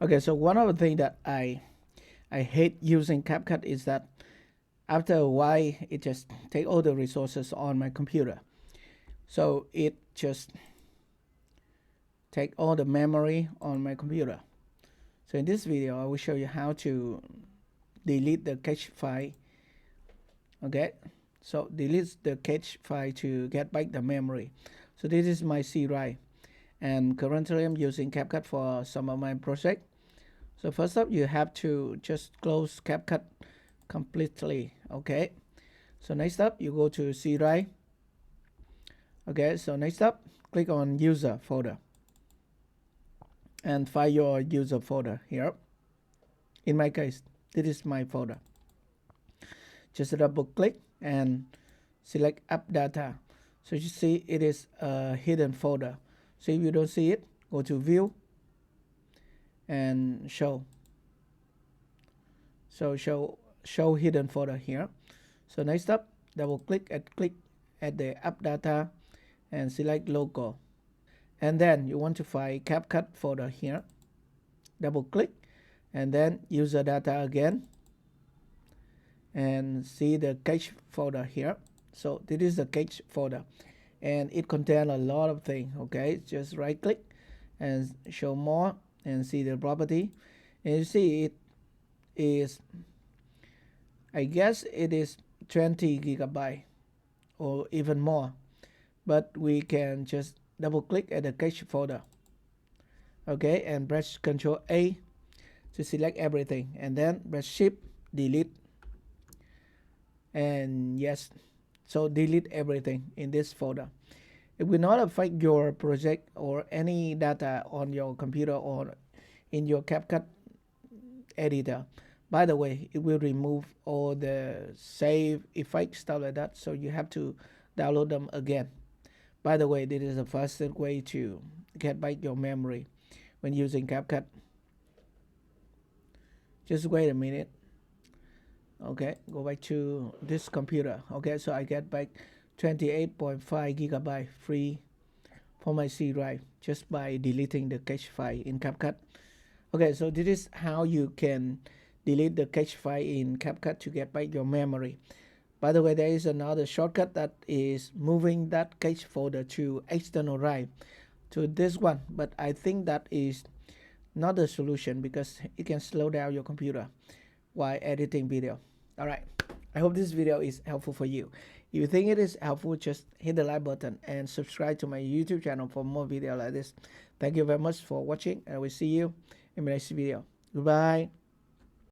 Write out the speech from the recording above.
Okay, so one of the things that I hate using CapCut is that after a while it just take all the resources on my computer. So it just take all the memory on my computer. So in this video I will show you how to delete the cache file. Okay, so delete the cache file to get back the memory. So this is my C drive, and currently I'm using CapCut for some of my project. So first up, you have to just close CapCut completely. Okay, so next up you go to C drive. Okay, so next up click on user folder and find your user folder here. In my case, this is my folder. Just double click and select app data. So you see it is a hidden folder. So if you don't see it, go to view and show. So show hidden folder here. So next up, double click at the app data and select local. And then you want to find CapCut folder here. Double click and then user data again and see the cache folder here. So this is the cache folder and it contains a lot of things. Okay, just right click and show more and see the property, and you see it is, I guess it is 20 gigabyte or even more, but we can just double click at the cache folder. Okay, and press Ctrl A to select everything, and then press Shift delete, and yes, so delete everything in this folder. It will not affect your project or any data on your computer or in your CapCut editor. By the way, it will remove all the save effects, stuff like that, so you have to download them again. By the way, this is the fastest way to get back your memory when using CapCut. Just wait a minute. Okay, go back to this computer. Okay, so I get back 28.5 gigabyte free for my C drive just by deleting the cache file in CapCut. Okay, so this is how you can delete the cache file in CapCut to get back your memory. By the way, there is another shortcut that is moving that cache folder to external drive to this one, but I think that is not the solution because it can slow down your computer while editing video. Alright, I hope this video is helpful for you. If you think it is helpful, just hit the like button and subscribe to my YouTube channel for more videos like this. Thank you very much for watching, and I will see you in my next video. Goodbye.